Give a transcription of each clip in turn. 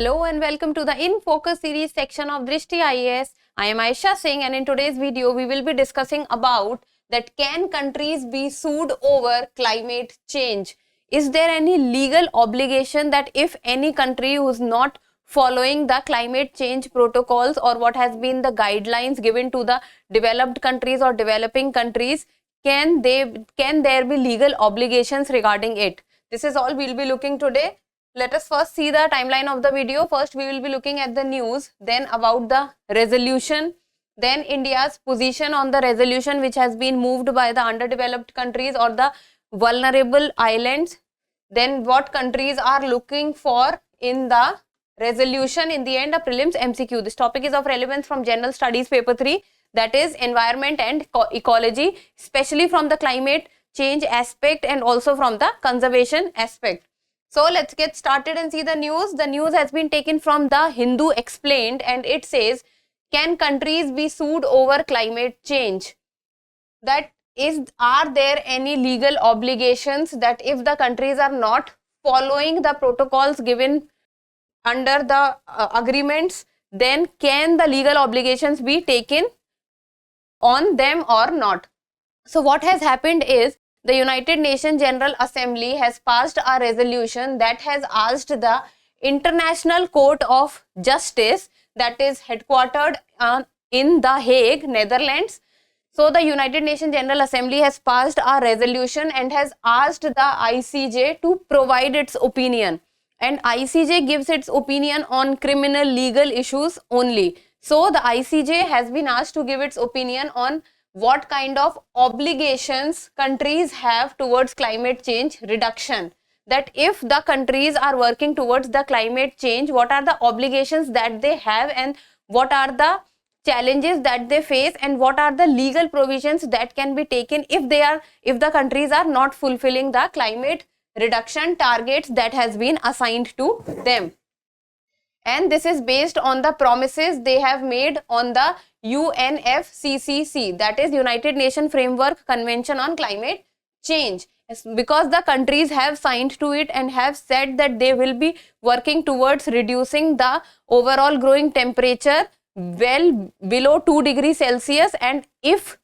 Hello and welcome to the In Focus series section of Drishti IAS. I am Aisha Singh and in today's video we will be discussing about that can countries be sued over climate change? Is there any legal obligation that if any country who is not following the climate change protocols or what has been the guidelines given to the developed countries or developing countries, can there be legal obligations regarding it? This is all we'll be looking today. Let us first see the timeline of the video. First, we will be looking at the news, then about the resolution, then India's position on the resolution which has been moved by the underdeveloped countries or the vulnerable islands, then what countries are looking for in the resolution, in the end a prelims MCQ. This topic is of relevance from General Studies paper 3, that is environment and ecology, especially from the climate change aspect and also from the conservation aspect. So let's get started and see the news. The news has been taken from the Hindu Explained and it says, can countries be sued over climate change? That is, are there any legal obligations that if the countries are not following the protocols given under the agreements, then can the legal obligations be taken on them or not? So what has happened is, the United Nations General Assembly has passed a resolution that has asked the International Court of Justice, that is headquartered in The Hague, Netherlands. So the United Nations General Assembly has passed a resolution and has asked the ICJ to provide its opinion. And ICJ gives its opinion on criminal legal issues only. So the ICJ has been asked to give its opinion on what kind of obligations countries have towards climate change reduction. That if the countries are working towards the climate change, what are the obligations that they have and what are the challenges that they face and what are the legal provisions that can be taken if the countries are not fulfilling the climate reduction targets that has been assigned to them. And this is based on the promises they have made on the UNFCCC, that is United Nations Framework Convention on Climate Change, because the countries have signed to it and have said that they will be working towards reducing the overall growing temperature well below 2 degrees Celsius, and if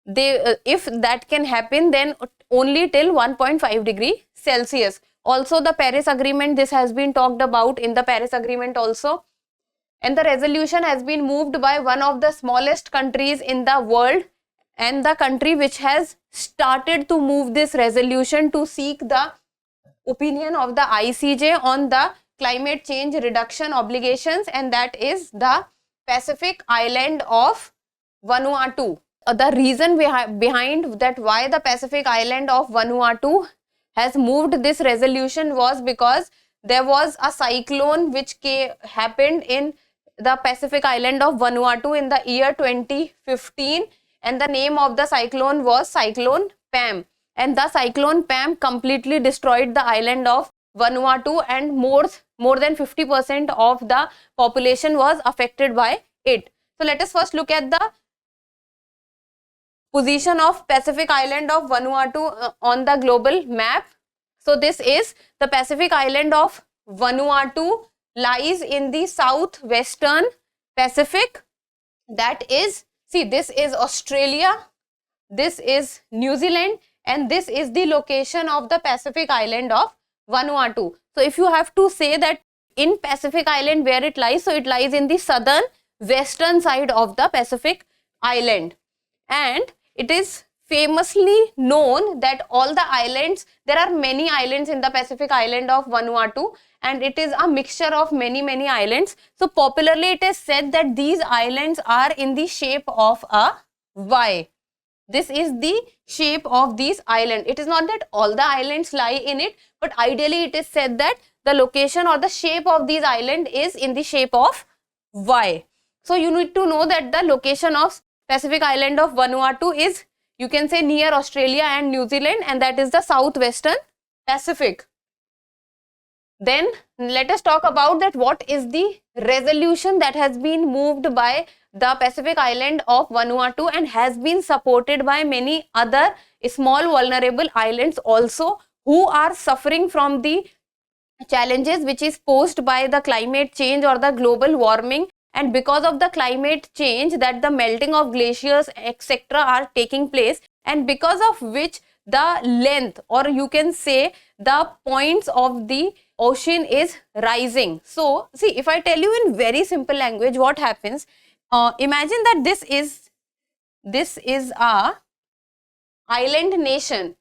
that can happen, then only till 1.5 degree Celsius. Also the Paris Agreement, this has been talked about in the Paris Agreement also. And the resolution has been moved by one of the smallest countries in the world and the country which has started to move this resolution to seek the opinion of the ICJ on the climate change reduction obligations, and that is the Pacific island of Vanuatu. The reason behind that why the Pacific island of Vanuatu has moved this resolution was because there was a cyclone which happened in the Pacific island of Vanuatu in the year 2015, and the name of the cyclone was Cyclone Pam, and the Cyclone Pam completely destroyed the island of Vanuatu and more than 50% of the population was affected by it. So let us first look at the position of Pacific island of Vanuatu on the global map. So this is the Pacific island of Vanuatu, lies in the southwestern Pacific. That is, see, this is Australia, this is New Zealand, and this is the location of the Pacific island of Vanuatu. So if you have to say that in Pacific island where it lies, so it lies in the southern western side of the Pacific island, and it is famously known that all the islands, there are many islands in the Pacific island of Vanuatu, and it is a mixture of many islands. So popularly it is said that these islands are in the shape of a Y. This is the shape of these islands. It is not that all the islands lie in it, but ideally it is said that the location or the shape of these islands is in the shape of Y. So you need to know that the location of Pacific island of Vanuatu is, you can say, near Australia and New Zealand, and that is the southwestern Pacific. Then let us talk about that what is the resolution that has been moved by the Pacific island of Vanuatu and has been supported by many other small vulnerable islands also who are suffering from the challenges which is posed by the climate change or the global warming, and because of the climate change that the melting of glaciers etc. are taking place, and because of which the length, or you can say the points of the ocean is rising. So see, if I tell you in very simple language what happens, imagine that this is a island nation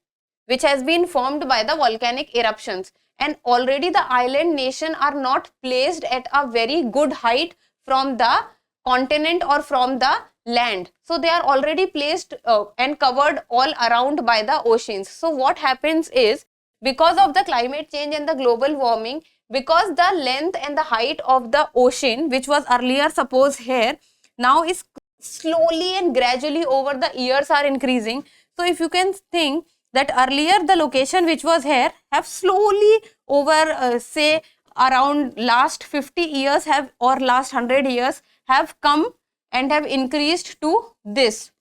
which has been formed by the volcanic eruptions, and already the island nation are not placed at a very good height from the continent or from the land. So they are already placed and covered all around by the oceans. So what happens is, because of the climate change and the global warming, because the length and the height of the ocean, which was earlier suppose here, now is slowly and gradually over the years are increasing. So if you can think that earlier the location which was here have slowly over say around last 50 years have, or last 100 years have come and have increased to this.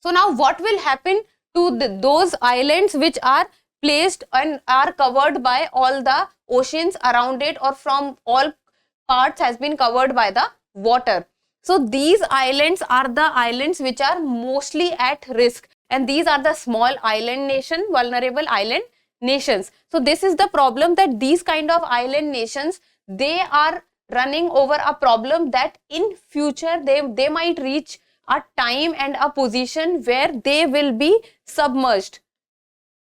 So now what will happen to those islands which are placed and are covered by all the oceans around it, or from all parts has been covered by the water. So these islands are the islands which are mostly at risk, and these are the small island nation, vulnerable island nations. So this is the problem, that these kind of island nations, they are running over a problem that in future they might reach a time and a position where they will be submerged.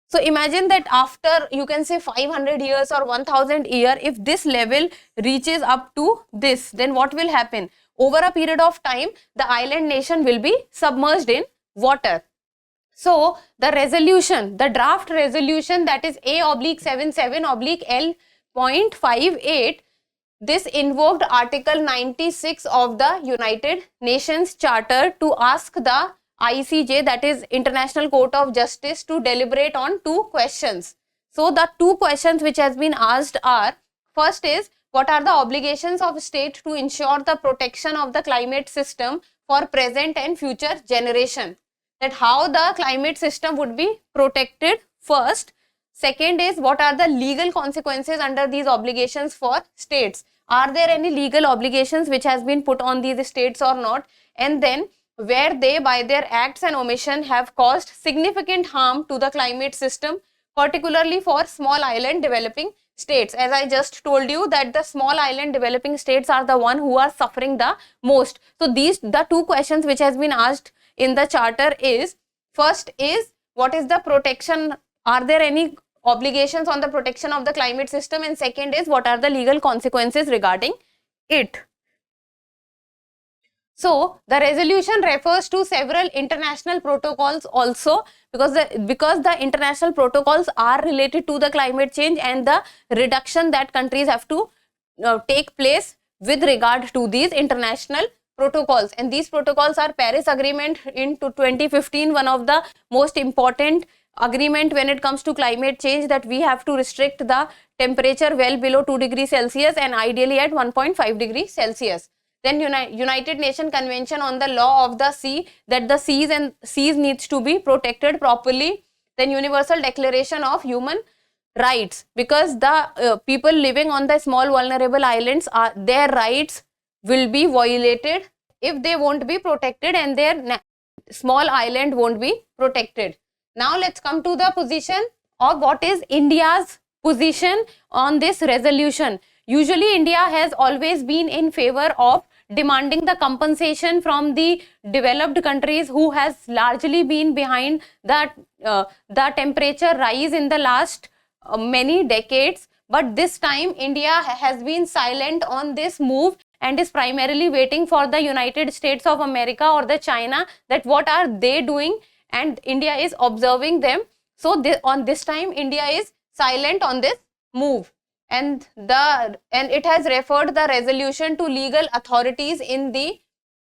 So imagine that after, you can say 500 years or 1000 years, if this level reaches up to this, then what will happen? Over a period of time, the island nation will be submerged in water. So the resolution, the draft resolution, that is A/77/L.58, this invoked Article 96 of the United Nations Charter to ask the ICJ, that is International Court of Justice, to deliberate on two questions. So the two questions which has been asked are, first is, what are the obligations of state to ensure the protection of the climate system for present and future generation? That how the climate system would be protected first. Second is, what are the legal consequences under these obligations for states? Are there any legal obligations which has been put on these states or not? And then, where they by their acts and omission have caused significant harm to the climate system, particularly for small island developing states. As I just told you that the small island developing states are the one who are suffering the most. So these, the two questions which has been asked in the charter is, first is, what is the protection, are there any obligations on the protection of the climate system, and second is, what are the legal consequences regarding it. So the resolution refers to several international protocols also, because the international protocols are related to the climate change and the reduction that countries have to take place with regard to these international protocols. And these protocols are Paris Agreement in 2015, one of the most important agreement when it comes to climate change, that we have to restrict the temperature well below 2 degrees Celsius and ideally at 1.5 degrees Celsius. Then United Nations Convention on the Law of the Sea, that the seas needs to be protected properly. Then Universal Declaration of Human Rights, because the people living on the small vulnerable islands, their rights will be violated if they won't be protected, and their small island won't be protected. Now let's come to the position of what is India's position on this resolution. Usually India has always been in favor of demanding the compensation from the developed countries who has largely been behind the temperature rise in the last many decades. But this time India has been silent on this move and is primarily waiting for the United States of America or the China, that what are they doing, and India is observing them. So on this time India is silent on this move, and it has referred the resolution to legal authorities in the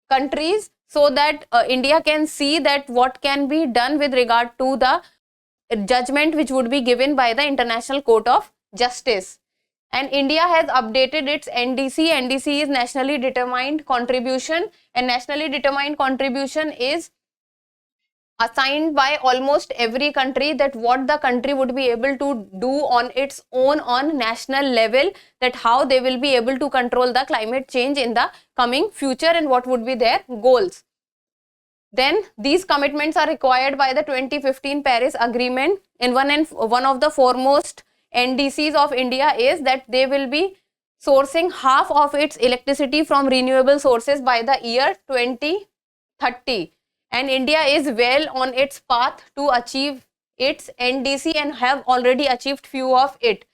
countries, so that India can see that what can be done with regard to the judgment which would be given by the International Court of Justice. And India has updated its NDC. NDC is nationally determined contribution, and nationally determined contribution is assigned by almost every country, that what the country would be able to do on its own on national level, that how they will be able to control the climate change in the coming future and what would be their goals. Then these commitments are required by the 2015 Paris Agreement, and one of the foremost NDCs of India is that they will be sourcing half of its electricity from renewable sources by the year 2030. And India is well on its path to achieve its NDC and have already achieved few of it.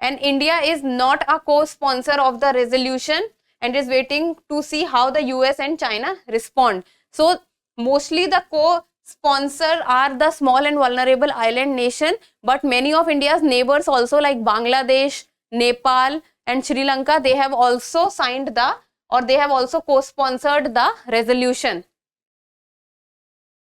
And India is not a co-sponsor of the resolution and is waiting to see how the US and China respond. So mostly the co-sponsor are the small and vulnerable island nation, but many of India's neighbors also, like Bangladesh, Nepal and Sri Lanka, they have also signed the, or they have also co-sponsored the resolution.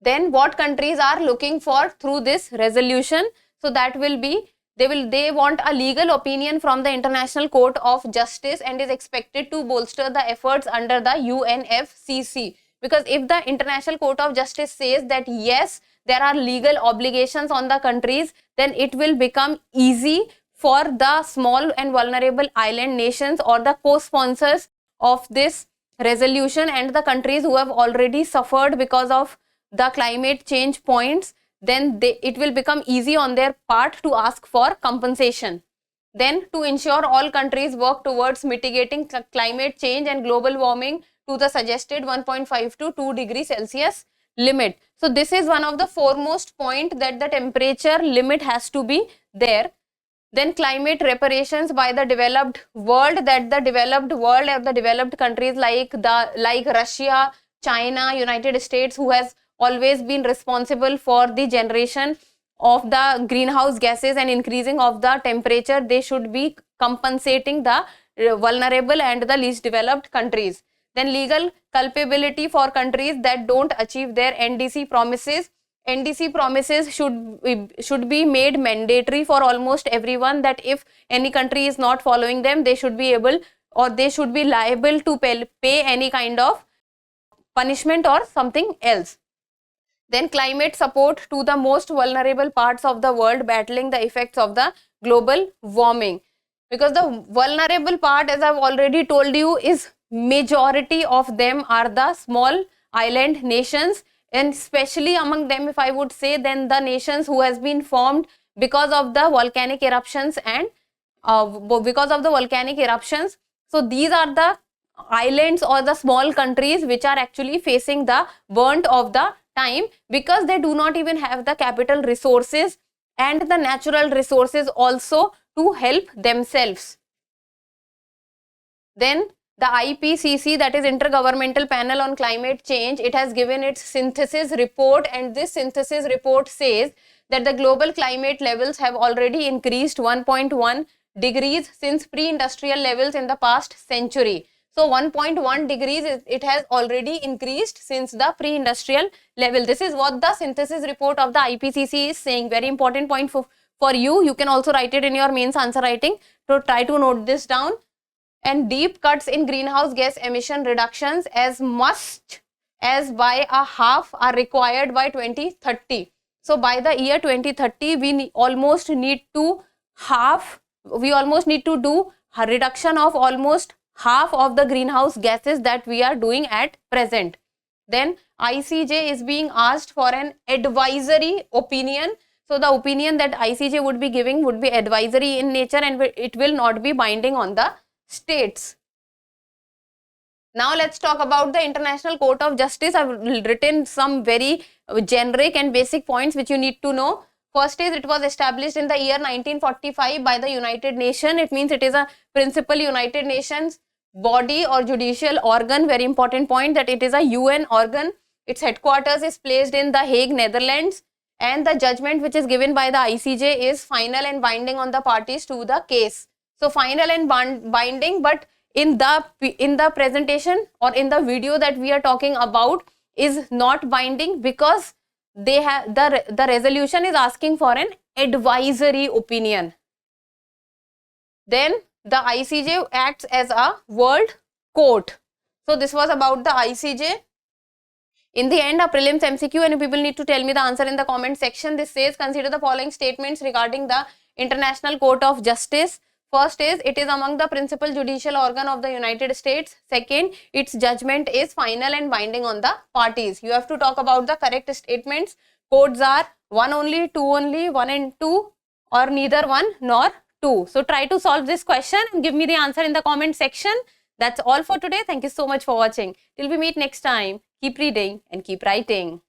Then what countries are looking for through this resolution? So that will be, they want a legal opinion from the International Court of Justice and is expected to bolster the efforts under the UNFCCC. Because if the International Court of Justice says that yes, there are legal obligations on the countries, then it will become easy for the small and vulnerable island nations or the co-sponsors of this resolution and the countries who have already suffered because of the climate change points, then it will become easy on their part to ask for compensation. Then to ensure all countries work towards mitigating climate change and global warming to the suggested 1.5 to 2 degrees Celsius limit. So this is one of the foremost point, that the temperature limit has to be there. Then climate reparations by the developed world, that the developed world or the developed countries like Russia, China, United States, who has always been responsible for the generation of the greenhouse gases and increasing of the temperature, they should be compensating the vulnerable and the least developed countries. Then legal culpability for countries that don't achieve their NDC promises. NDC promises should be made mandatory for almost everyone, that if any country is not following them, they should be able, or they should be liable to pay any kind of punishment or something else. Then climate support to the most vulnerable parts of the world battling the effects of the global warming. Because the vulnerable part, as I've already told you, is majority of them are the small island nations, and especially among them, if I would say, then the nations who has been formed because of the volcanic eruptions and So these are the islands or the small countries which are actually facing the burnt of the time, because they do not even have the capital resources and the natural resources also to help themselves. Then the IPCC, that is Intergovernmental Panel on Climate Change, it has given its synthesis report, and this synthesis report says that the global climate levels have already increased 1.1 degrees since pre-industrial levels in the past century. So 1.1 degrees, it has already increased since the pre-industrial level. This is what the synthesis report of the IPCC is saying. Very important point for you. You can also write it in your mains answer writing. So try to note this down. And deep cuts in greenhouse gas emission reductions as much as by a half are required by 2030. So by the year 2030, we almost need to do a reduction of almost half of the greenhouse gases that we are doing at present. Then ICJ is being asked for an advisory opinion. So the opinion that ICJ would be giving would be advisory in nature, and it will not be binding on the states. Now let's talk about the International Court of Justice. I've written some very generic and basic points which you need to know. First is, it was established in the year 1945 by the United Nations. It means it is a principal United Nations body or judicial organ. Very important point, that it is a UN organ. Its headquarters is placed in The Hague, Netherlands, and the judgment which is given by the ICJ is final and binding on the parties to the case. So final and binding, but in the presentation or in the video that we are talking about is not binding, because they have the resolution is asking for an advisory opinion. Then the ICJ acts as a world court. So this was about the ICJ. In the end, a prelims MCQ, and people need to tell me the answer in the comment section. This says, consider the following statements regarding the International Court of Justice. First is, it is among the principal judicial organ of the United States. Second, its judgment is final and binding on the parties. You have to talk about the correct statements. Codes are 1 only, 2 only, 1 and 2, or neither 1 nor 2. So try to solve this question and give me the answer in the comment section. That's all for today. Thank you so much for watching. Till we meet next time, keep reading and keep writing.